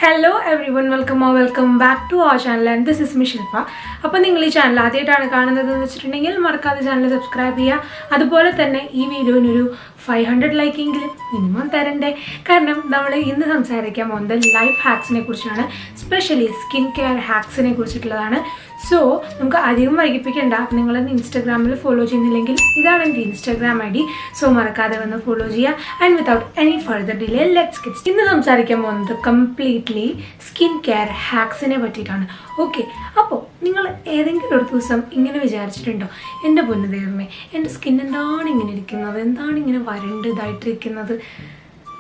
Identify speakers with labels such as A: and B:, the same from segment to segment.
A: Hello everyone, welcome back to our channel and this is Mishilpa. അപ്പോൾ നിങ്ങൾ ഈ channel ആദ്യമായിട്ടാണ് കാണുന്നത് എന്ന് വെച്ചിട്ടുണ്ടെങ്കിൽ മറക്കാതെ ചാനൽ സബ്സ്ക്രൈബ് ചെയ്യുക. അതുപോലെ തന്നെ ഈ വീഡിയോനൊരു 500 ലൈക്കെങ്കിലും മിനിമം തരണ്ടേ. കാരണം നമ്മൾ ഇന്ന് സംസാരിക്കാൻ പോകുന്നത് ലൈഫ് ഹാക്സിനെ കുറിച്ചാണ്, സ്പെഷ്യലി സ്കിൻ കെയർ ഹാക്സിനെ കുറിച്ചിട്ടുള്ളതാണ്. സോ നമുക്ക് അധികം വൈകിപ്പിക്കേണ്ട. നിങ്ങളെന്ന് ഇൻസ്റ്റാഗ്രാമിൽ ഫോളോ ചെയ്യുന്നില്ലെങ്കിൽ ഇതാണ് എൻ്റെ ഇൻസ്റ്റാഗ്രാം ID. സോ മറക്കാതെ വന്ന് ഫോളോ ചെയ്യുക. And without any further delay let's get. ഇന്ന് സംസാരിക്കാൻ പോകുന്നത് കംപ്ലീറ്റ്ലി സ്കിൻ കെയർ ഹാക്സിനെ പറ്റിയിട്ടാണ്. ഓക്കെ, അപ്പോൾ നിങ്ങൾ ഏതെങ്കിലും ഒരു ദിവസം ഇങ്ങനെ വിചാരിച്ചിട്ടുണ്ടോ, എൻ്റെ പൊന്നു ദൈവമേ, എൻ്റെ സ്കിൻ എന്താണ് ഇങ്ങനെ ഇരിക്കുന്നത്, എന്താണ് ഇങ്ങനെ വരണ്ട് ഇതായിട്ടിരിക്കുന്നത്,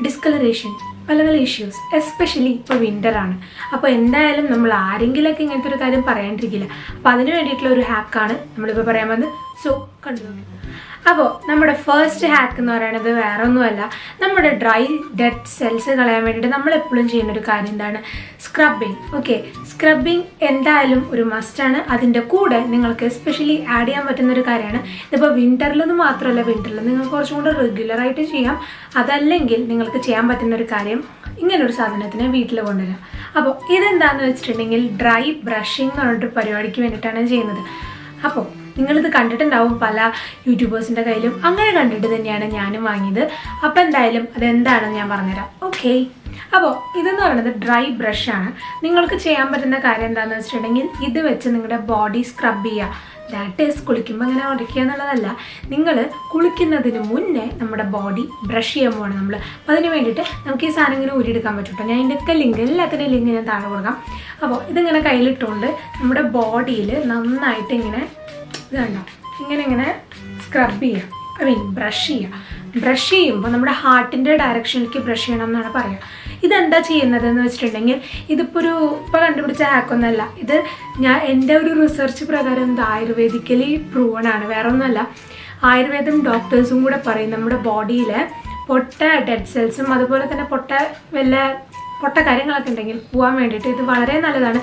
A: ഡിസ്കളറേഷൻ, പല പല ഇഷ്യൂസ്, എസ്പെഷ്യലി ഇപ്പോൾ വിൻ്ററാണ്. അപ്പോൾ എന്തായാലും നമ്മൾ ആരെങ്കിലുമൊക്കെ ഇങ്ങനത്തെ ഒരു കാര്യം പറയാണ്ടിരിക്കില്ല. അപ്പോൾ അതിന് വേണ്ടിയിട്ടുള്ള ഒരു ഹാക്കാണ് നമ്മളിപ്പോൾ പറയാൻ വന്നത്. സോ കണ്ടു. അപ്പോൾ നമ്മുടെ ഫസ്റ്റ് ഹാക്ക് എന്ന് പറയുന്നത് വേറെ ഒന്നുമല്ല, നമ്മുടെ ഡ്രൈ ഡെഡ് സെൽസ് കളയാൻ വേണ്ടിയിട്ട് നമ്മളെപ്പോഴും ചെയ്യുന്നൊരു കാര്യം എന്താണ്, സ്ക്രബിങ്. ഓക്കെ, സ്ക്രബിങ് എന്തായാലും ഒരു മസ്റ്റാണ്. അതിൻ്റെ കൂടെ നിങ്ങൾക്ക് എസ്പെഷ്യലി ആഡ് ചെയ്യാൻ പറ്റുന്നൊരു കാര്യമാണ്. ഇതിപ്പോൾ വിൻ്ററിലൊന്നും മാത്രമല്ല, വിൻ്ററിൽ നിങ്ങൾക്ക് കുറച്ചും കൂടെ റെഗുലറായിട്ട് ചെയ്യാം. അതല്ലെങ്കിൽ നിങ്ങൾക്ക് ചെയ്യാൻ പറ്റുന്നൊരു കാര്യം, ഇങ്ങനൊരു സാധനത്തിനെ വീട്ടിൽ കൊണ്ടുവരാം. അപ്പോൾ ഇതെന്താണെന്ന് വെച്ചിട്ടുണ്ടെങ്കിൽ ഡ്രൈ ബ്രഷിംഗ് എന്ന് പറഞ്ഞിട്ട് പരിപാടിക്ക് വേണ്ടിയിട്ടാണ് ചെയ്യുന്നത്. അപ്പോൾ നിങ്ങളിത് കണ്ടിട്ടുണ്ടാവും പല യൂട്യൂബേഴ്സിൻ്റെ കയ്യിലും. അങ്ങനെ കണ്ടിട്ട് തന്നെയാണ് ഞാനും വാങ്ങിയത്. അപ്പോൾ എന്തായാലും അതെന്താണെന്ന് ഞാൻ പറഞ്ഞുതരാം. ഓക്കെ, അപ്പോൾ ഇതെന്ന് പറയുന്നത് ഡ്രൈ ബ്രഷാണ്. നിങ്ങൾക്ക് ചെയ്യാൻ പറ്റുന്ന കാര്യം എന്താണെന്ന് വെച്ചിട്ടുണ്ടെങ്കിൽ ഇത് വെച്ച് നിങ്ങളുടെ ബോഡി സ്ക്രബ് ചെയ്യുക. ദാറ്റ് ഈസ് കുളിക്കുമ്പോൾ അങ്ങനെ ഉടയ്ക്കുക എന്നുള്ളതല്ല, നിങ്ങൾ കുളിക്കുന്നതിന് മുന്നേ നമ്മുടെ ബോഡി ബ്രഷ് ചെയ്യാൻ പോവാണ് നമ്മൾ. അപ്പോൾ അതിന് വേണ്ടിയിട്ട് നമുക്ക് ഈ സാധനം ഇങ്ങനെ ഊരിയെടുക്കാൻ പറ്റും. ഞാൻ ഇതിൻ്റെയൊക്കെ ലിങ്ക്, എല്ലാത്തിൻ്റെയും ലിങ്ക് ഞാൻ താഴെ കൊടുക്കാം. അപ്പോൾ ഇതിങ്ങനെ കയ്യിലിട്ടുകൊണ്ട് നമ്മുടെ ബോഡിയിൽ നന്നായിട്ട് ഇങ്ങനെ ഇത് കണ്ടോ, ഇങ്ങനെ സ്ക്രബ് ചെയ്യുക, ബ്രഷ് ചെയ്യുക. ബ്രഷ് ചെയ്യുമ്പോൾ നമ്മുടെ ഹാർട്ടിൻ്റെ ഡയറക്ഷനിലേക്ക് ബ്രഷ് ചെയ്യണം എന്നാണ് പറയുക. ഇതെന്താ ചെയ്യുന്നതെന്ന് വെച്ചിട്ടുണ്ടെങ്കിൽ ഇതിപ്പോൾ കണ്ടുപിടിച്ച ഹാക്കൊന്നുമല്ല. ഇത് എൻ്റെ ഒരു റിസർച്ച് പ്രകാരം ഇത് ആയുർവേദിക്കലി പ്രൂവൺ ആണ്, വേറെ ഒന്നുമല്ല. ആയുർവേദം ഡോക്ടേഴ്സും കൂടെ പറയും നമ്മുടെ ബോഡിയിലെ പൊട്ട ഡെഡ് സെൽസും അതുപോലെ തന്നെ പൊട്ട കാര്യങ്ങളൊക്കെ ഉണ്ടെങ്കിൽ പോകാൻ വേണ്ടിയിട്ട് ഇത് വളരെ നല്ലതാണ്.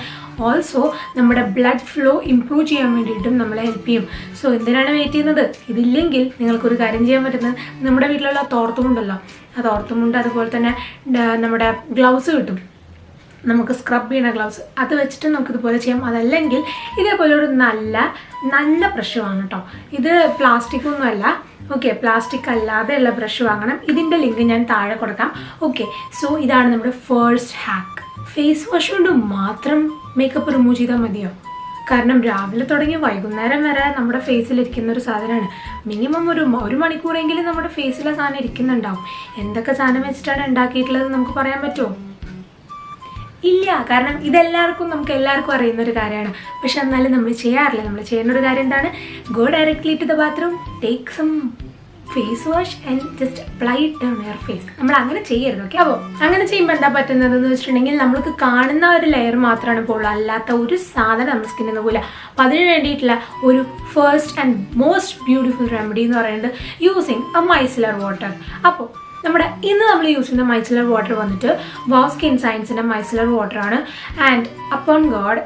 A: ഓൾസോ നമ്മുടെ ബ്ലഡ് ഫ്ലോ ഇംപ്രൂവ് ചെയ്യാൻ വേണ്ടിയിട്ടും നമ്മളെ ഹെൽപ്പ് ചെയ്യും. സോ എന്തിനാണ് വെയിറ്റ് ചെയ്യുന്നത്? ഇതില്ലെങ്കിൽ നിങ്ങൾക്കൊരു കാര്യം ചെയ്യാൻ പറ്റുന്നത്, നമ്മുടെ വീട്ടിലുള്ള തോർത്തുമുണ്ടല്ലോ, ആ തോർത്തുമുണ്ട്, അതുപോലെ തന്നെ നമ്മുടെ ഗ്ലൗസ് കിട്ടും, നമുക്ക് സ്ക്രബ് ചെയ്യുന്ന ഗ്ലൗസ്, അത് വെച്ചിട്ട് നമുക്കിതുപോലെ ചെയ്യാം. അതല്ലെങ്കിൽ ഇതേപോലെ ഒരു നല്ല ബ്രഷ് വാങ്ങണം കേട്ടോ. ഇത് പ്ലാസ്റ്റിക് ഒന്നുമല്ല. ഓക്കെ, പ്ലാസ്റ്റിക് അല്ലാതെയുള്ള ബ്രഷ് വാങ്ങണം. ഇതിൻ്റെ ലിങ്ക് ഞാൻ താഴെ കൊടുക്കാം. ഓക്കെ, സോ ഇതാണ് നമ്മുടെ ഫസ്റ്റ് ഹാക്ക്. ഫേസ് വാഷ് കൊണ്ട് മാത്രം മേക്കപ്പ് റിമൂവ് ചെയ്താൽ മതിയോ? കാരണം രാവിലെ തുടങ്ങി വൈകുന്നേരം വരെ നമ്മുടെ ഫേസിലിരിക്കുന്ന ഒരു സാധനമാണ്. മിനിമം ഒരു മണിക്കൂറെങ്കിലും നമ്മുടെ ഫേസിലെ സാധനം ഇരിക്കുന്നുണ്ടാവും. എന്തൊക്കെ സാധനം വെച്ചിട്ടാണ് ഉണ്ടാക്കിയിട്ടുള്ളത് നമുക്ക് പറയാൻ പറ്റുമോ? ഇല്ല, കാരണം നമുക്ക് എല്ലാവർക്കും അറിയുന്നൊരു കാര്യമാണ്. പക്ഷെ എന്നാലും നമ്മൾ ചെയ്യാറില്ല. നമ്മൾ ചെയ്യുന്നൊരു കാര്യം എന്താണ്, go directly to the bathroom, take some face wash and just apply it on your face. നമ്മൾ അങ്ങനെ ചെയ്യരുത്. ഓക്കെ, അപ്പോൾ അങ്ങനെ ചെയ്യുമ്പോൾ എന്താ പറ്റുന്നതെന്ന് വെച്ചിട്ടുണ്ടെങ്കിൽ നമ്മൾക്ക് കാണുന്ന ഒരു ലെയർ മാത്രമാണ് പോകുള്ളൂ, അല്ലാത്ത ഒരു സാധനം നമ്മുടെ സ്കിന്നിൽ നിന്ന് പോകില്ല. അപ്പോൾ അതിന് വേണ്ടിയിട്ടുള്ള ഒരു first and most beautiful remedy എന്ന് പറയുന്നത് യൂസിങ് എ മൈസലർ വാട്ടർ. അപ്പോൾ ഇന്ന് നമ്മൾ യൂസ് ചെയ്യുന്ന മൈസലർ വാട്ടർ വന്നിട്ട് വാവ് സ്കിൻ സയൻസിൻ്റെ മൈസലർ വാട്ടറാണ്. ആൻഡ് അപ്പോൺ ഗോഡ്,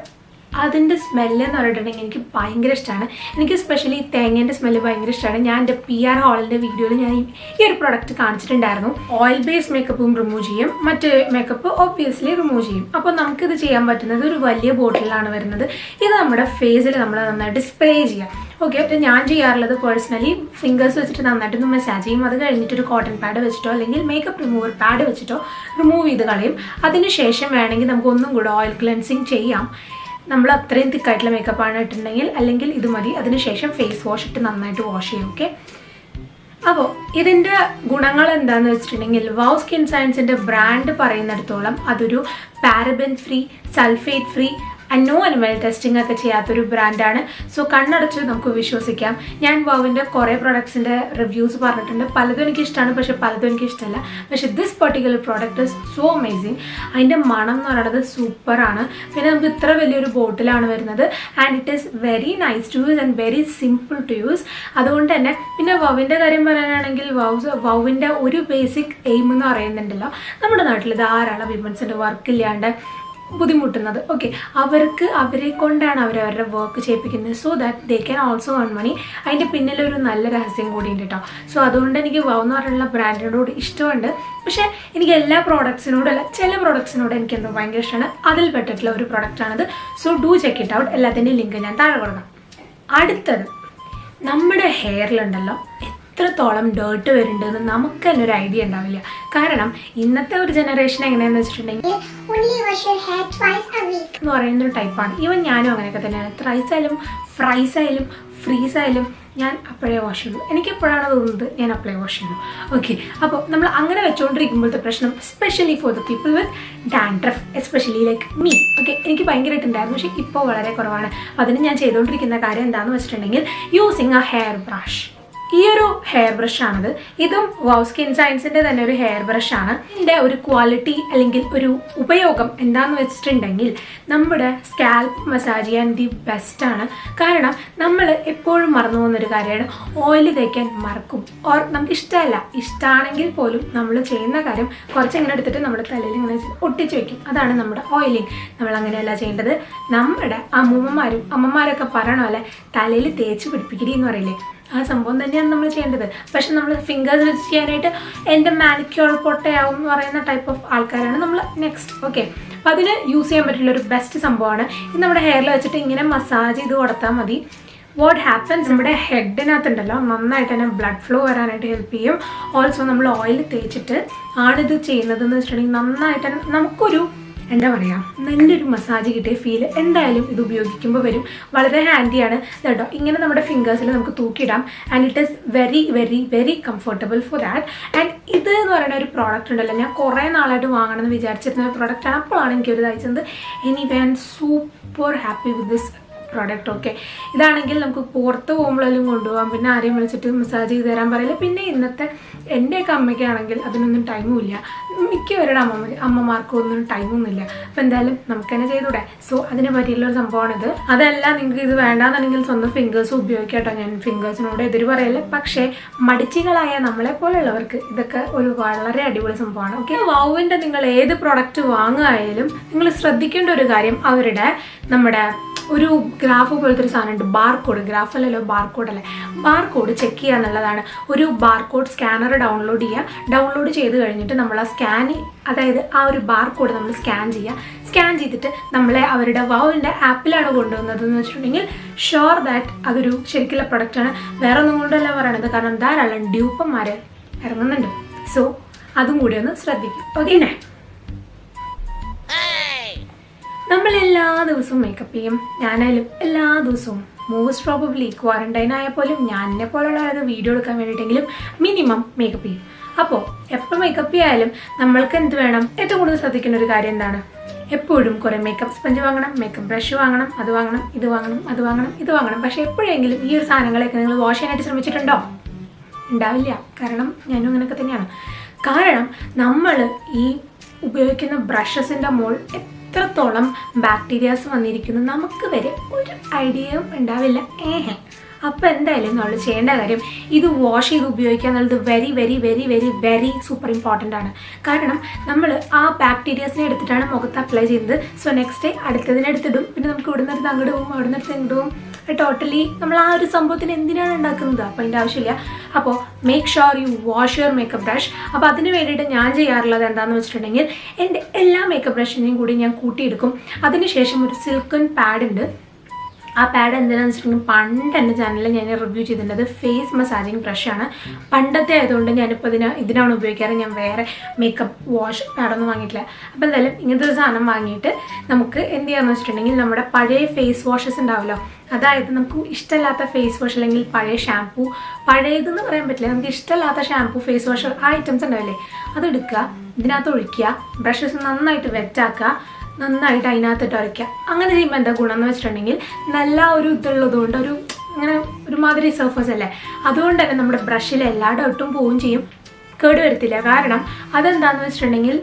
A: അതിൻ്റെ സ്മെല്ല് എന്ന് പറഞ്ഞിട്ടുണ്ടെങ്കിൽ എനിക്ക് ഭയങ്കര ഇഷ്ടമാണ്. എനിക്ക് സ്പെഷ്യലി തേങ്ങേൻ്റെ സ്മെല്ല് ഭയങ്കര ഇഷ്ടമാണ്. ഞാൻ എൻ്റെ PR ഹാളിൻ്റെ വീഡിയോയിൽ ഞാൻ ഈ ഒരു പ്രൊഡക്റ്റ് കാണിച്ചിട്ടുണ്ടായിരുന്നു. ഓയിൽ ബേസ്ഡ് മേക്കപ്പും റിമൂവ് ചെയ്യും, മറ്റ് മേക്കപ്പ് ഒബ്വിയസ്ലി റിമൂവ് ചെയ്യും. അപ്പോൾ നമുക്കിത് ചെയ്യാൻ പറ്റുന്നത് ഒരു വലിയ ബോട്ടിലാണ് വരുന്നത്. ഇത് നമ്മുടെ ഫേസിൽ നമ്മൾ നന്നായിട്ട് സ്പ്രേ ചെയ്യാം. ഓക്കെ, അപ്പോൾ ഞാൻ ചെയ്യാറുള്ളത് പേഴ്സണലി ഫിംഗേഴ്സ് വെച്ചിട്ട് നന്നായിട്ടൊന്ന് മസാജ് ചെയ്യും. അത് കഴിഞ്ഞിട്ടൊരു കോട്ടൺ പാഡ് വെച്ചിട്ടോ അല്ലെങ്കിൽ മേക്കപ്പ് റിമൂവർ പാഡ് വെച്ചിട്ടോ റിമൂവ് ചെയ്ത് കളയും. അതിനുശേഷം വേണമെങ്കിൽ നമുക്ക് ഒന്നും കൂടെ ഓയിൽ ക്ലെൻസിങ് ചെയ്യാം. നമ്മൾ അത്രയും തിക്കായിട്ടുള്ള മേക്കപ്പാണ് ഇട്ടിട്ടുണ്ടെങ്കിൽ, അല്ലെങ്കിൽ ഇത് മതി. അതിനുശേഷം ഫേസ് വാഷ് ഇട്ട് നന്നായിട്ട് വാഷ് ചെയ്യും. ഓക്കെ, അപ്പോൾ ഇതിൻ്റെ ഗുണങ്ങൾ എന്താണെന്ന് വെച്ചിട്ടുണ്ടെങ്കിൽ വാവ് സ്കിൻ സയൻസിൻ്റെ ബ്രാൻഡ് പറയുന്നിടത്തോളം അതൊരു paraben free, sulphate free, no animal testing ഒക്കെ ചെയ്യാത്തൊരു ബ്രാൻഡാണ്. സോ കണ്ണടച്ച് നമുക്ക് വിശ്വസിക്കാം. ഞാൻ വാവിൻ്റെ കുറേ പ്രൊഡക്ട്സിൻ്റെ റിവ്യൂസ് പറഞ്ഞിട്ടുണ്ട്. പലതും എനിക്ക് ഇഷ്ടമാണ്, പക്ഷേ പലതും എനിക്ക് ഇഷ്ടമല്ല. പക്ഷേ this particular product is so amazing. അതിൻ്റെ മണം എന്ന് പറയുന്നത് സൂപ്പറാണ്. പിന്നെ നമുക്ക് ഇത്ര വലിയൊരു ബോട്ടിലാണ് വരുന്നത്. And it is very nice to use and very simple to use. അതുകൊണ്ട് തന്നെ പിന്നെ വവിൻ്റെ കാര്യം പറയാനാണെങ്കിൽ വവിൻ്റെ ഒരു ബേസിക് എയിം എന്ന് പറയുന്നുണ്ടല്ലോ, നമ്മുടെ നാട്ടിൽ ധാരാളം വിമൻസിൻ്റെ വർക്കില്ലാണ്ട് ബുദ്ധിമുട്ടുന്നത്. ഓക്കെ, അവരെ കൊണ്ടാണ് അവരവരുടെ വർക്ക് ചെയ്യിപ്പിക്കുന്നത്. So that they can also earn money. അതിൻ്റെ പിന്നിലൊരു നല്ല രഹസ്യം കൂടി ഉണ്ട് കേട്ടോ. സോ അതുകൊണ്ട് എനിക്ക് വൗ എന്ന് പറഞ്ഞുള്ള ബ്രാൻഡിനോട് ഇഷ്ടമുണ്ട്. പക്ഷേ എനിക്ക് എല്ലാ പ്രോഡക്ട്സിനോടല്ല, ചില പ്രോഡക്ട്സിനോട് എനിക്ക് എന്തോ ഭയങ്കര ഇഷ്ടമാണ്. അതിൽ പെട്ടിട്ടുള്ള ഒരു പ്രോഡക്റ്റാണിത്. So do check it out. എല്ലാത്തിൻ്റെയും ലിങ്ക് ഞാൻ താഴെ കൊടുക്കാം. അടുത്തത്, നമ്മുടെ ഹെയറിലുണ്ടല്ലോ എത്രത്തോളം ഡേർട്ട് വരുന്നുണ്ടെന്ന് നമുക്ക് തന്നെ ഒരു ഐഡിയ ഉണ്ടാവില്ല. കാരണം ഇന്നത്തെ ഒരു ജനറേഷൻ എങ്ങനെയാണെന്ന് വെച്ചിട്ടുണ്ടെങ്കിൽ എന്ന് പറയുന്നൊരു ടൈപ്പാണ്. ഈവൻ ഞാനും അങ്ങനെയൊക്കെ തന്നെയാണ്. ത്രൈസ് ആയാലും ഫ്രൈസ് ആയാലും ഫ്രീസ് ആയാലും ഞാൻ അപ്പോഴേ വാഷ് ചെയ്യുള്ളൂ. എനിക്ക് എപ്പോഴാണ് തോന്നുന്നത് ഞാൻ അപ്പോഴേ വാഷ് ചെയ്യുള്ളൂ. ഓക്കെ, അപ്പോൾ നമ്മൾ അങ്ങനെ വെച്ചുകൊണ്ടിരിക്കുമ്പോഴത്തെ പ്രശ്നം especially for the people with dandruff, especially like me. Okay, എനിക്ക് ഭയങ്കരമായിട്ടുണ്ടായിരുന്നു, പക്ഷേ ഇപ്പോൾ വളരെ കുറവാണ്. അതിന് ഞാൻ ചെയ്തുകൊണ്ടിരിക്കുന്ന കാര്യം എന്താണെന്ന് വെച്ചിട്ടുണ്ടെങ്കിൽ യൂസിങ് എ ഹെയർ ബ്രഷ്. ഈ ഒരു ഹെയർ ബ്രഷാണിത്. ഇതും വൗ സ്കിൻ സയൻസിൻ്റെ തന്നെ ഒരു ഹെയർ ബ്രഷാണ്. ഇതിൻ്റെ ഒരു ക്വാളിറ്റി അല്ലെങ്കിൽ ഒരു ഉപയോഗം എന്താണെന്ന് വെച്ചിട്ടുണ്ടെങ്കിൽ നമ്മുടെ സ്കാൽപ്പ് മസാജ് ചെയ്യാൻ ദി ബെസ്റ്റാണ്. കാരണം നമ്മൾ എപ്പോഴും മറന്നു പോകുന്നൊരു കാര്യമാണ്, ഓയിൽ തേക്കാൻ മറക്കും. ഓർ നമുക്ക് ഇഷ്ടമല്ല, ഇഷ്ടമാണെങ്കിൽ പോലും നമ്മൾ ചെയ്യുന്ന കാര്യം കുറച്ചെങ്ങനെ എടുത്തിട്ട് നമ്മുടെ തലയിൽ ഇങ്ങനെ ഒട്ടിച്ച് വെക്കും. അതാണ് നമ്മുടെ ഓയിലിങ്. നമ്മൾ അങ്ങനെയല്ല ചെയ്യേണ്ടത്. നമ്മുടെ അമ്മമാരൊക്കെ പറയണ പോലെ തലയിൽ തേച്ച് പിടിപ്പിക്കരി എന്ന് പറയില്ലേ, ആ സംഭവം തന്നെയാണ് നമ്മൾ ചെയ്യേണ്ടത്. പക്ഷെ നമ്മൾ ഫിംഗേഴ്സ് വെച്ച് ചെയ്യാനായിട്ട് എൻ്റെ മാനിക്യൂർ പൊട്ടയാവും എന്ന് പറയുന്ന ടൈപ്പ് ഓഫ് ആൾക്കാരാണ് നമ്മൾ നെക്സ്റ്റ്. ഓക്കെ, അപ്പോൾ അതിന് യൂസ് ചെയ്യാൻ പറ്റുള്ളൊരു ബെസ്റ്റ് സംഭവമാണ് ഇത്. നമ്മുടെ ഹെയറിൽ വെച്ചിട്ട് ഇങ്ങനെ മസാജ് ചെയ്ത് കൊടുത്താൽ മതി. വാട്ട് ഹാപ്പൻസ്, നമ്മുടെ ഹെഡിനകത്തുണ്ടല്ലോ നന്നായിട്ട് തന്നെ ബ്ലഡ് ഫ്ലോ വരാനായിട്ട് ഹെൽപ്പ് ചെയ്യും. ഓൾസോ നമ്മൾ ഓയിൽ തേച്ചിട്ട് ആണിത് ചെയ്യുന്നതെന്ന് വെച്ചിട്ടുണ്ടെങ്കിൽ നന്നായിട്ട് തന്നെ നമുക്കൊരു എന്താ പറയുക, നല്ലൊരു മസാജ് കിട്ടിയ ഫീൽ എന്തായാലും ഇത് ഉപയോഗിക്കുമ്പോൾ വരും. വളരെ ഹാൻഡിയാണ് കേട്ടോ. ഇങ്ങനെ നമ്മുടെ ഫിംഗേഴ്സിൽ നമുക്ക് തൂക്കിയിടാം. And it is very very very comfortable for that. And ഇത് എന്ന് പറയുന്ന ഒരു പ്രോഡക്റ്റ് ഉണ്ടല്ലോ, ഞാൻ കുറേ നാളായിട്ട് വാങ്ങണമെന്ന് വിചാരിച്ചിരുന്ന ഒരു പ്രോഡക്റ്റാണ്. അപ്പോഴാണ് എനിക്കൊരു അയച്ചത്. Anyway I am super happy with this product. Okay, ഇതാണെങ്കിൽ നമുക്ക് പുറത്ത് പോകുമ്പോഴെല്ലാം കൊണ്ടുപോകാം. പിന്നെ ആരെയും വിളിച്ചിട്ട് മസാജ് ചെയ്ത് തരാൻ പറയില്ല. പിന്നെ ഇന്നത്തെ എൻ്റെയൊക്കെ അമ്മയ്ക്കാണെങ്കിൽ അതിനൊന്നും ടൈമും ഇല്ല. മിക്കവരുടെ അമ്മമാർക്കും ഒന്നും ടൈമൊന്നുമില്ല. അപ്പോൾ എന്തായാലും നമുക്ക് തന്നെ ചെയ്തൂടെ. സോ അതിനെ പറ്റിയുള്ളൊരു സംഭവമാണിത്. അതല്ല നിങ്ങൾക്ക് ഇത് വേണ്ടാന്നുണ്ടെങ്കിൽ സ്വന്തം ഫിംഗേഴ്സ് ഉപയോഗിക്കാം കേട്ടോ. ഞാൻ ഫിംഗേഴ്സിനോട് എതിര് പറയില്ല. പക്ഷേ മടിച്ചികളായ നമ്മളെപ്പോലുള്ളവർക്ക് ഇതൊക്കെ ഒരു വളരെ അടിപൊളി സംഭവമാണ്. ഓക്കെ, വൗവിൻ്റെ നിങ്ങൾ ഏത് പ്രൊഡക്റ്റ് വാങ്ങുകയായാലും നിങ്ങൾ ശ്രദ്ധിക്കേണ്ട ഒരു കാര്യം, അവരുടെ നമ്മുടെ ഒരു ഗ്രാഫ് പോലത്തെ ഒരു സാധനമുണ്ട്, ബാർകോഡ്. ഗ്രാഫ് അല്ലല്ലോ, ബാർകോഡ് അല്ലേ. ബാർകോഡ് ചെക്ക് ചെയ്യുക എന്നുള്ളതാണ്. ഒരു ബാർകോഡ് സ്കാനർ ഡൗൺലോഡ് ചെയ്യുക. ഡൗൺലോഡ് ചെയ്ത് കഴിഞ്ഞിട്ട് നമ്മൾ ആ അതായത് ആ ഒരു ബാർകോഡ് നമ്മൾ സ്കാൻ ചെയ്യുക. സ്കാൻ ചെയ്തിട്ട് നമ്മളെ അവരുടെ വൗവിൻ്റെ ആപ്പിലാണ് കൊണ്ടുവന്നതെന്ന് വെച്ചിട്ടുണ്ടെങ്കിൽ ഷുവർ ദാറ്റ് അതൊരു ശരിക്കുള്ള പ്രൊഡക്റ്റാണ്. വേറെ ഒന്നും കൊണ്ടല്ല പറയണത്. കാരണം ധാരാളം ഡ്യൂപ്പന്മാർ ഇറങ്ങുന്നുണ്ട്. സോ അതും കൂടി ഒന്ന് ശ്രദ്ധിക്കും. ഓക്കെ, നമ്മൾ എല്ലാ ദിവസവും മേക്കപ്പ് ചെയ്യും. ഞാനായാലും എല്ലാ ദിവസവും മോസ്റ്റ് പ്രോബബ്ലി ക്വാറന്റൈൻ ആയാൽ പോലും ഞാൻ എന്നെ പോലുള്ള വീഡിയോ എടുക്കാൻ വേണ്ടിയിട്ടെങ്കിലും മിനിമം മേക്കപ്പ് ചെയ്യും. അപ്പോൾ എപ്പോൾ മേക്കപ്പ് ചെയ്യാലും നമ്മൾക്ക് എന്ത് വേണം, ഏറ്റവും കൂടുതൽ ശ്രദ്ധിക്കുന്ന ഒരു കാര്യം എന്താണ്, എപ്പോഴും കുറേ മേക്കപ്പ് സ്പഞ്ച് വാങ്ങണം, മേക്കപ്പ് ബ്രഷ് വാങ്ങണം, അത് വാങ്ങണം, ഇത് വാങ്ങണം, അത് വാങ്ങണം, ഇത് വാങ്ങണം. പക്ഷേ എപ്പോഴെങ്കിലും ഈ ഒരു സാധനങ്ങളൊക്കെ നിങ്ങൾ വാഷ് ചെയ്യാനായിട്ട് ശ്രമിച്ചിട്ടുണ്ടോ? ഉണ്ടാവില്ല. കാരണം ഞാനും അങ്ങനെയൊക്കെ തന്നെയാണ്. കാരണം നമ്മൾ ഈ ഉപയോഗിക്കുന്ന ബ്രഷസിൻ്റെ മുകളിൽ എത്രത്തോളം ബാക്ടീരിയാസ് വന്നിരിക്കുന്നു നമുക്ക് വരെ ഒരു ഐഡിയയും ഉണ്ടാവില്ല. അപ്പോൾ എന്തായാലും നമ്മൾ ചെയ്യേണ്ട കാര്യം ഇത് വാഷ് ചെയ്ത് ഉപയോഗിക്കുക എന്നുള്ളത് very very very very very super important ആണ്. കാരണം നമ്മൾ ആ ബാക്ടീരിയാസിനെ എടുത്തിട്ടാണ് മുഖത്ത് അപ്ലൈ ചെയ്യുന്നത്. സോ നെക്സ്റ്റ് ഡേ അടുത്തതിനെടുത്തിടും. പിന്നെ നമുക്ക് ഇവിടെ നിന്നെടുത്ത് അങ്ങോട്ട് പോകും, അവിടെ നിന്നെടുത്ത് ഇങ്ങോട്ട് പോകും. ടോട്ടലി നമ്മൾ ആ ഒരു സംഭവത്തിന് എന്തിനാണ് ഉണ്ടാക്കുന്നത്? അപ്പോൾ അതിൻ്റെ ആവശ്യമില്ല. അപ്പോൾ make sure U wash your makeup brush. അപ്പോൾ അതിന് വേണ്ടിയിട്ട് ഞാൻ ചെയ്യാറുള്ളത് എന്താണെന്ന് വെച്ചിട്ടുണ്ടെങ്കിൽ എൻ്റെ എല്ലാ മേക്കപ്പ് ബ്രഷിനെയും കൂടി ഞാൻ കൂട്ടിയെടുക്കും. അതിനുശേഷം ഒരു സിൽക്കൺ പാഡ് ഉണ്ട്. ആ പാഡ് എന്തിനാണെന്ന് വെച്ചിട്ടുണ്ടെങ്കിൽ പണ്ട് എൻ്റെ ചാനലിൽ ഞാൻ റിവ്യൂ ചെയ്തിട്ടുള്ളത് ഫേസ് മസാജിങ് ബ്രഷാണ്. പണ്ടത്തെ ആയതുകൊണ്ട് ഞാനിപ്പോൾ ഇതിനാണ് ഉപയോഗിക്കാറ്. ഞാൻ വേറെ മേക്കപ്പ് വാഷ് പാഡൊന്നും വാങ്ങിയിട്ടില്ല. അപ്പോൾ എന്തായാലും ഇങ്ങനത്തെ ഒരു സാധനം വാങ്ങിയിട്ട് നമുക്ക് എന്ത് ചെയ്യാമെന്ന് വെച്ചിട്ടുണ്ടെങ്കിൽ നമ്മുടെ പഴയ ഫേസ് വാഷസ് ഉണ്ടാവുമല്ലോ, അതായത് നമുക്ക് ഇഷ്ടമില്ലാത്ത ഫേസ് വാഷ് അല്ലെങ്കിൽ പഴയ ഷാംപൂ, പഴയതെന്ന് പറയാൻ പറ്റില്ല, നമുക്ക് ഇഷ്ടമില്ലാത്ത ഷാംപൂ ഫേസ് വാഷ് ആ ഐറ്റംസ് ഉണ്ടാവില്ലേ, അതെടുക്കുക, ഇതിനകത്ത് ഒഴിക്കുക, ബ്രഷസ് നന്നായിട്ട് വെറ്റാക്കുക, നന്നായിട്ട് അതിനകത്തിട്ട് ഉരയ്ക്കുക. അങ്ങനെ ചെയ്യുമ്പോൾ എന്താ ഗുണം എന്ന് വെച്ചിട്ടുണ്ടെങ്കിൽ നല്ല ഒരു ഇതുള്ളതുകൊണ്ട് ഒരു അങ്ങനെ ഒരുമാതിരി സർഫസ് അല്ലേ, അതുകൊണ്ട് തന്നെ നമ്മുടെ ബ്രഷിൽ എല്ലാ ഡൗട്ടും പോവുകയും ചെയ്യും, കേട് വരത്തില്ല. കാരണം അതെന്താണെന്ന് വെച്ചിട്ടുണ്ടെങ്കിൽ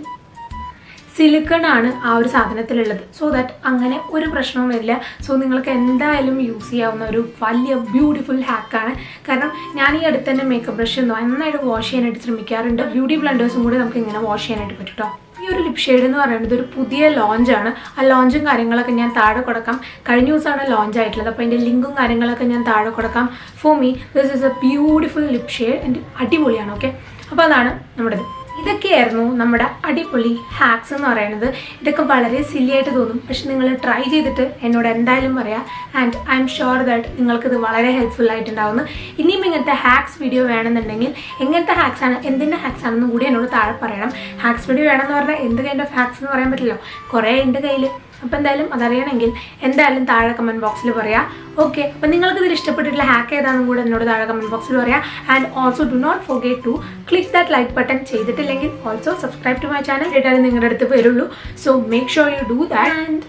A: സിലിക്കണാണ് ആ ഒരു സാധനത്തിലുള്ളത്. സോ ദാറ്റ് അങ്ങനെ ഒരു പ്രശ്നവും വരില്ല. സോ നിങ്ങൾക്ക് എന്തായാലും യൂസ് ചെയ്യാവുന്ന ഒരു വലിയ ബ്യൂട്ടിഫുൾ ഹാക്കാണ്. കാരണം ഞാൻ ഈ അടുത്ത് തന്നെ മേക്കപ്പ് ബ്രഷ് നന്നായിട്ട് വാഷ് ചെയ്യാനായിട്ട് ശ്രമിക്കാറുണ്ട്. ബ്യൂട്ടി ബ്ലണ്ടേഴ്സും കൂടി നമുക്ക് ഇങ്ങനെ വാഷ് ചെയ്യാനായിട്ട് പറ്റും കേട്ടോ. ഈ ഈ ഒരു ലിപ് ഷെയ്ഡ് എന്ന് പറയുന്നത് ഒരു പുതിയ ലോഞ്ചാണ്. ആ ലോഞ്ചും കാര്യങ്ങളൊക്കെ ഞാൻ താഴെ കൊടുക്കാം. കഴിഞ്ഞ ദിവസമാണ് ലോഞ്ച് ആയിട്ടുള്ളത്. അപ്പോൾ അതിൻ്റെ ലിങ്കും കാര്യങ്ങളൊക്കെ ഞാൻ താഴെ കൊടുക്കാം. For me this is A beautiful lip shade. എൻ്റെ അടിപൊളിയാണ്. ഓക്കെ, അപ്പോൾ അതാണ് നമ്മുടേത്. ഇതൊക്കെയായിരുന്നു നമ്മുടെ അടിപൊളി ഹാക്സ് എന്ന് പറയുന്നത്. ഇതൊക്കെ വളരെ സില്ലി ആയിട്ട് തോന്നും, പക്ഷെ നിങ്ങൾ ട്രൈ ചെയ്തിട്ട് എന്നോട് എന്തായാലും പറയാം. And I am sure that നിങ്ങൾക്കിത് വളരെ ഹെൽപ്ഫുൾ ആയിട്ടുണ്ടാവുന്നു. ഇനിയും ഇങ്ങനത്തെ ഹാക്സ് വീഡിയോ വേണമെന്നുണ്ടെങ്കിൽ എങ്ങനത്തെ ഹാക്സ് ആണ്, എന്തിൻ്റെ ഹാക്സ് ആണെന്നും കൂടി എന്നോട് താഴെ പറയണം. ഹാക്സ് വീഡിയോ വേണമെന്ന് പറഞ്ഞാൽ എന്ത് കൈൻഡ് ഓഫ് ഹാക്സ് എന്ന് പറയാൻ പറ്റില്ലോ, കുറേ എൻ്റെ കയ്യിൽ. അപ്പോൾ എന്തായാലും അതറിയണമെങ്കിൽ എന്തായാലും താഴെ കമൻറ്റ് ബോക്സിൽ പറയാം. ഓക്കെ, അപ്പോൾ നിങ്ങൾക്ക് ഇതിൽ ഇഷ്ടപ്പെട്ടിട്ടുള്ള ഹാക്ക് ഏതാണെന്നും കൂടെ എന്നോട് താഴെ കമൻറ്റ് ബോക്സിൽ പറയാം. And also do not forget to click that like button. ചെയ്തിട്ടില്ലെങ്കിൽ also subscribe to my channel. ഇട്ടാലും നിങ്ങളുടെ അടുത്ത് വരുള്ളൂ. So make sure you do that. And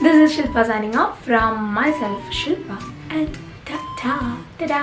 A: this is Shilpa signing off from myself, Shilpa. And ta-ta, ta-da.